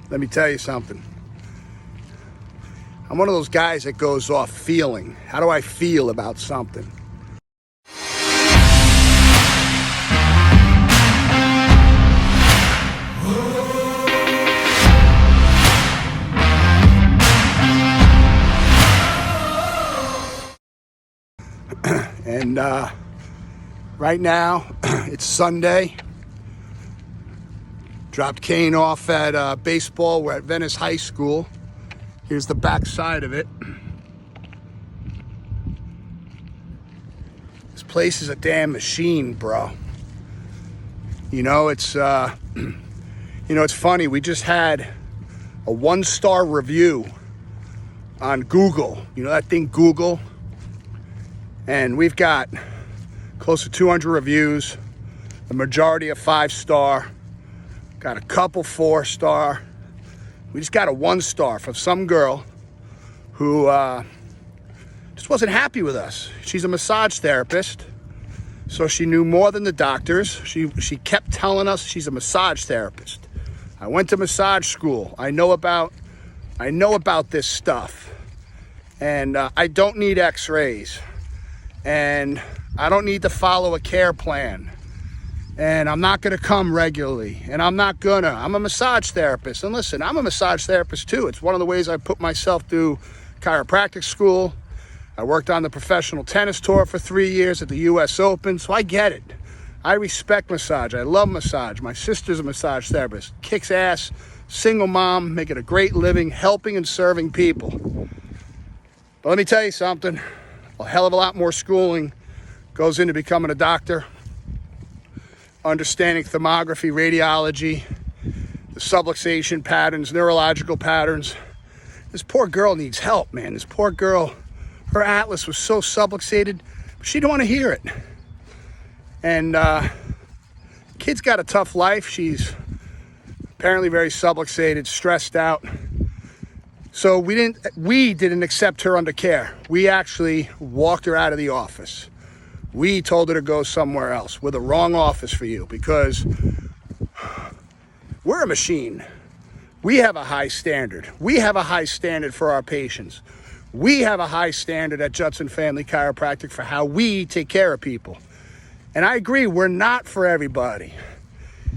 Let me tell you something. I'm one of those guys that goes off feeling. How do I feel about something? And right now, it's Sunday. Dropped Kane off at baseball. We're at Venice High School. Here's the back side of it. This place is a damn machine, bro. It's it's funny. We just had a 1-star review on Google. You know that thing, Google? And we've got close to 200 reviews. The majority of 5-star. Got a couple 4-star. We just got a 1-star from some girl who just wasn't happy with us. She's a massage therapist, so she knew more than the doctors. She kept telling us she's a massage therapist. I went to massage school. I know about this stuff, and I don't need X-rays, and I don't need to follow a care plan. And I'm not going to come regularly. And I'm a massage therapist. And listen, I'm a massage therapist too. It's one of the ways I put myself through chiropractic school. I worked on the professional tennis tour for 3 years at the US Open. So I get it. I respect massage. I love massage. My sister's a massage therapist. Kicks ass, single mom, making a great living, helping and serving people. But let me tell you something. A hell of a lot more schooling goes into becoming a doctor. Understanding thermography, radiology, the subluxation patterns, neurological patterns. This poor girl needs help, man. This poor girl, her atlas was so subluxated, but she didn't want to hear it. And kid's got a tough life. She's apparently very subluxated, stressed out. So we didn't accept her under care. We actually walked her out of the office. We told her to go somewhere else. We're the wrong office for you because we're a machine. We have a high standard. We have a high standard for our patients. We have a high standard at Judson Family Chiropractic for how we take care of people. And I agree, we're not for everybody.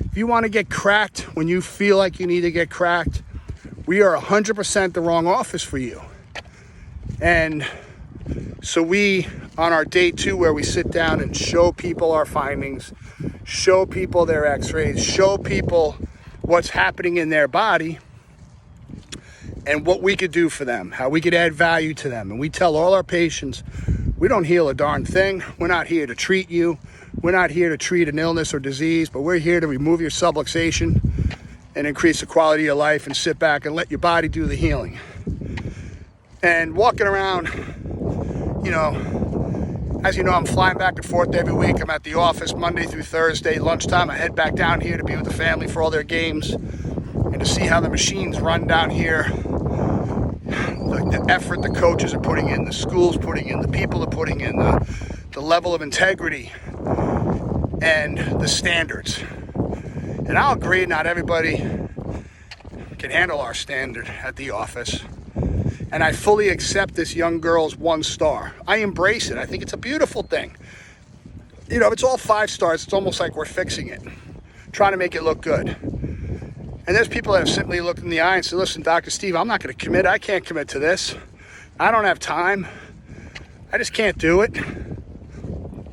If you want to get cracked when you feel like you need to get cracked, we are 100% the wrong office for you. And so on our day 2 where we sit down and show people our findings, show people their x-rays, show people what's happening in their body and what we could do for them, how we could add value to them. And we tell all our patients, we don't heal a darn thing. We're not here to treat you. We're not here to treat an illness or disease, but we're here to remove your subluxation and increase the quality of your life and sit back and let your body do the healing. And walking around, as you know, I'm flying back and forth every week. I'm at the office Monday through Thursday. Lunchtime, I head back down here to be with the family for all their games and to see how the machines run down here. The effort the coaches are putting in, the schools putting in, the people are putting in, the level of integrity and the standards. And I'll agree, not everybody can handle our standard at the office. And I fully accept this young girl's 1-star. I embrace it. I think it's a beautiful thing. If it's all 5 stars, it's almost like we're fixing it, trying to make it look good. And there's people that have simply looked in the eye and said, listen, Dr. Steve, I'm not going to commit. I can't commit to this. I don't have time. I just can't do it.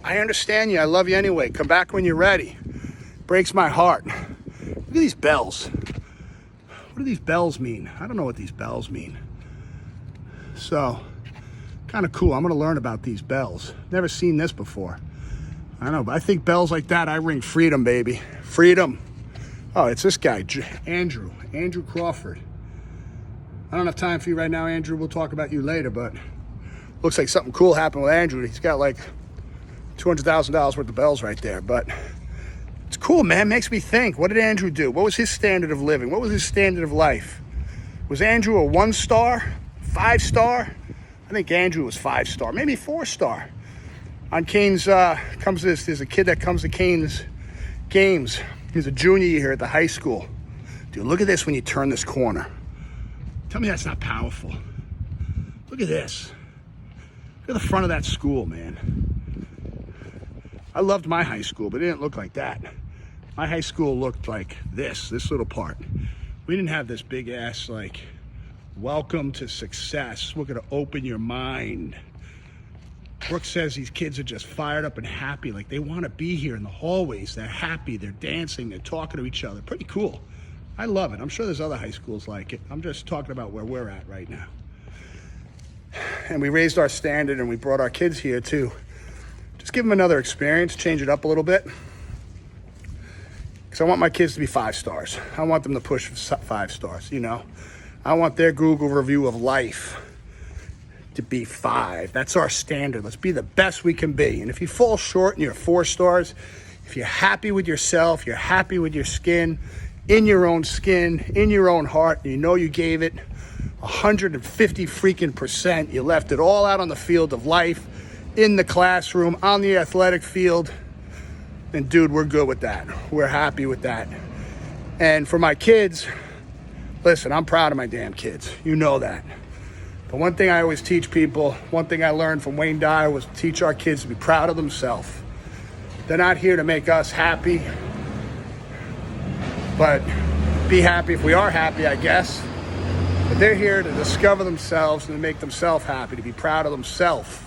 I understand you. I love you anyway. Come back when you're ready. Breaks my heart. Look at these bells. What do these bells mean? I don't know what these bells mean. So, kind of cool. I'm going to learn about these bells. Never seen this before. I don't know, but I think bells like that, I ring freedom, baby. Freedom. Oh, it's this guy, Andrew Crawford. I don't have time for you right now, Andrew. We'll talk about you later, but looks like something cool happened with Andrew. He's got like $200,000 worth of bells right there, but it's cool, man. Makes me think. What did Andrew do? What was his standard of living? What was his standard of life? Was Andrew a 1-star? 5-star? I think Andrew was 5-star, maybe 4-star. On Kane's, there's a kid that comes to Kane's games. He's a junior here at the high school. Dude, look at this when you turn this corner. Tell me that's not powerful. Look at this. Look at the front of that school, man. I loved my high school, but it didn't look like that. My high school looked like this little part. We didn't have this big ass, like, welcome to success. We're gonna open your mind. Brooke says these kids are just fired up and happy, like they wanna be here in the hallways. They're happy, they're dancing, they're talking to each other. Pretty cool. I love it. I'm sure there's other high schools like it. I'm just talking about where we're at right now. And we raised our standard and we brought our kids here too. Just give them another experience, change it up a little bit. Because I want my kids to be 5 stars. I want them to push 5 stars, you know. I want their Google review of life to be 5. That's our standard. Let's be the best we can be. And if you fall short and you're 4 stars, if you're happy with yourself, you're happy with your skin, in your own skin, in your own heart, and you know you gave it 150 freaking %, you left it all out on the field of life, in the classroom, on the athletic field, and dude, we're good with that. We're happy with that. And for my kids, listen, I'm proud of my damn kids. You know that. But one thing I always teach people, one thing I learned from Wayne Dyer was to teach our kids to be proud of themselves. They're not here to make us happy, but be happy if we are happy, I guess. But they're here to discover themselves and to make themselves happy, to be proud of themselves.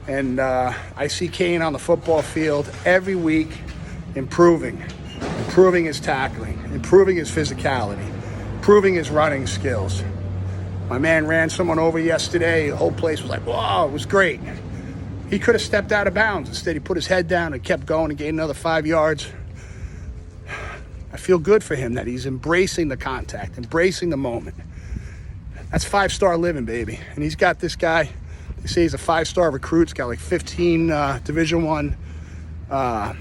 And I see Kane on the football field every week improving his tackling, improving his physicality, improving his running skills. My man ran someone over yesterday. The whole place was like, whoa, it was great. He could have stepped out of bounds. Instead, he put his head down and kept going and gained another 5 yards. I feel good for him that he's embracing the contact, embracing the moment. That's 5-star living, baby. And he's got this guy, they say he's a 5-star recruit. He's got like 15 Division I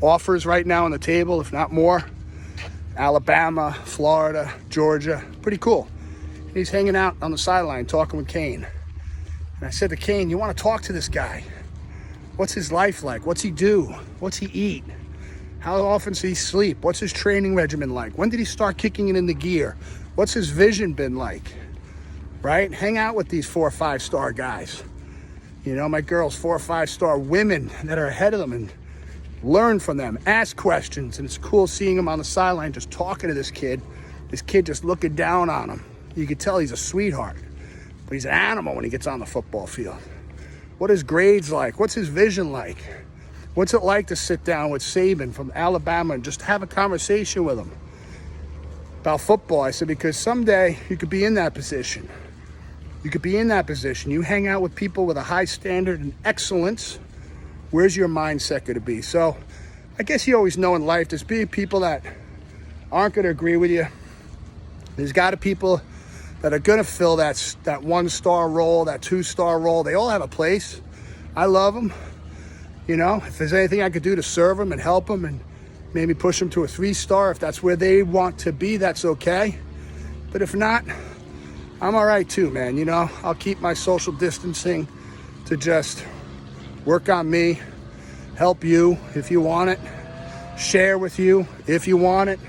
offers right now on the table, if not more. Alabama, Florida, Georgia, pretty cool. And he's hanging out on the sideline talking with Kane. And I said to Kane, you want to talk to this guy? What's his life like? What's he do? What's he eat? How often does he sleep? What's his training regimen like? When did he start kicking it into gear? What's his vision been like? Right? Hang out with these 4 or 5-star guys. You know, my girls, 4 or 5-star women that are ahead of them, and learn from them, ask questions. And it's cool seeing him on the sideline just talking to this kid just looking down on him. You can tell he's a sweetheart, but he's an animal when he gets on the football field. What his grades like? What's his vision like? What's it like to sit down with Saban from Alabama and just have a conversation with him about football? I said, because someday you could be in that position. You could be in that position. You hang out with people with a high standard and excellence. Where's your mindset going to be? So I guess you always know in life there's people that aren't going to agree with you. There's got to be people that are going to fill that 1-star role, that 2-star role. They all have a place. I love them. You know, if there's anything I could do to serve them and help them and maybe push them to a 3-star, if that's where they want to be, that's okay. But if not, I'm all right too, man. You know, I'll keep my social distancing to just work on me, help you if you want it, share with you if you want it,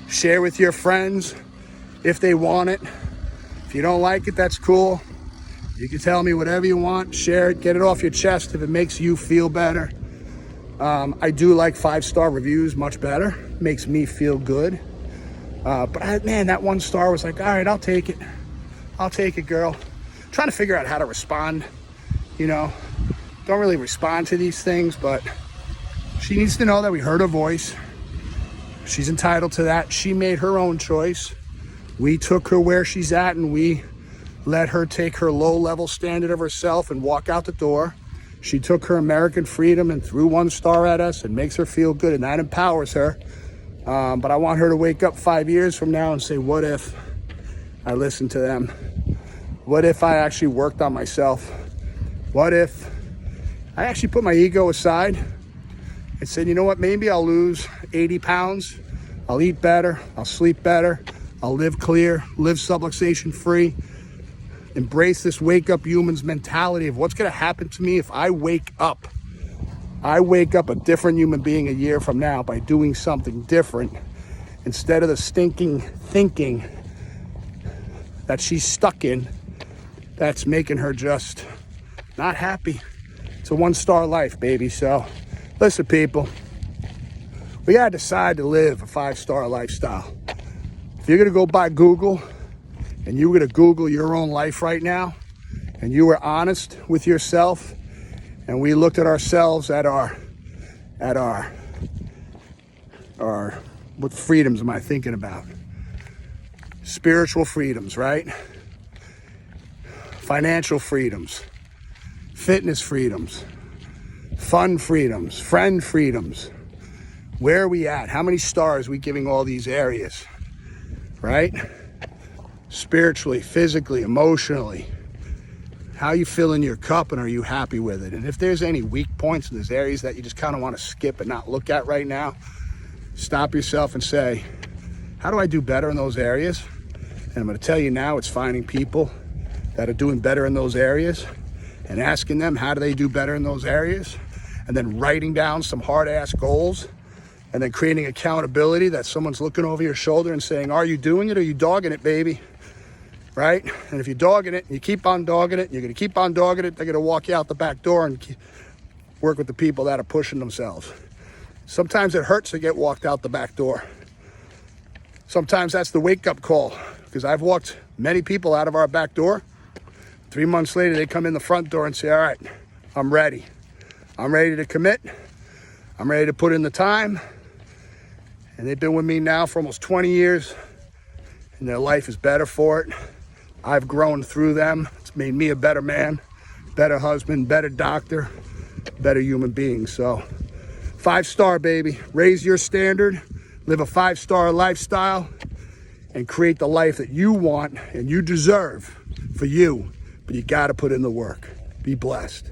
share with your friends if they want it. If you don't like it, that's cool. You can tell me whatever you want, share it, get it off your chest if it makes you feel better. I do like 5-star reviews much better, makes me feel good. But man, that 1-star was like, all right, I'll take it. I'll take it, girl. Trying to figure out how to respond, you know. Don't really respond to these things, but she needs to know that we heard her voice. She's entitled to that. She made her own choice. We took her where she's at, and we let her take her low-level standard of herself and walk out the door. She took her American freedom and threw 1 star at us and makes her feel good, and that empowers her. But I want her to wake up 5 years from now and say, what if I listened to them? What if I actually worked on myself? What if I actually put my ego aside and said, you know what, maybe I'll lose 80 pounds. I'll eat better. I'll sleep better. I'll live clear, live subluxation free. Embrace this wake up humans mentality of what's going to happen to me if I wake up. I wake up a different human being a year from now by doing something different instead of the stinking thinking that she's stuck in, that's making her just not happy. It's a 1-star life, baby. So listen, people, we gotta decide to live a 5-star lifestyle. If you're gonna go by Google and you're gonna Google your own life right now, and you were honest with yourself, and we looked at ourselves at our what freedoms am I thinking about? Spiritual freedoms, right? Financial freedoms, fitness freedoms, fun freedoms, friend freedoms. Where are we at? How many stars are we giving all these areas, right? Spiritually, physically, emotionally. How you filling your cup, and are you happy with it? And if there's any weak points in these areas that you just kind of want to skip and not look at right now, stop yourself and say, how do I do better in those areas? And I'm going to tell you now, it's finding people that are doing better in those areas and asking them how do they do better in those areas, and then writing down some hard-ass goals, and then creating accountability that someone's looking over your shoulder and saying, are you doing it or are you dogging it, baby? Right? And if you're dogging it, and you keep on dogging it, you're going to keep on dogging it, they're going to walk you out the back door and work with the people that are pushing themselves. Sometimes it hurts to get walked out the back door. Sometimes that's the wake-up call, because I've walked many people out of our back door. 3 months later, they come in the front door and say, all right, I'm ready. I'm ready to commit. I'm ready to put in the time. And they've been with me now for almost 20 years, and their life is better for it. I've grown through them. It's made me a better man, better husband, better doctor, better human being. So 5-star, baby. Raise your standard, live a 5-star lifestyle, and create the life that you want and you deserve for you. But you got to put in the work. Be blessed.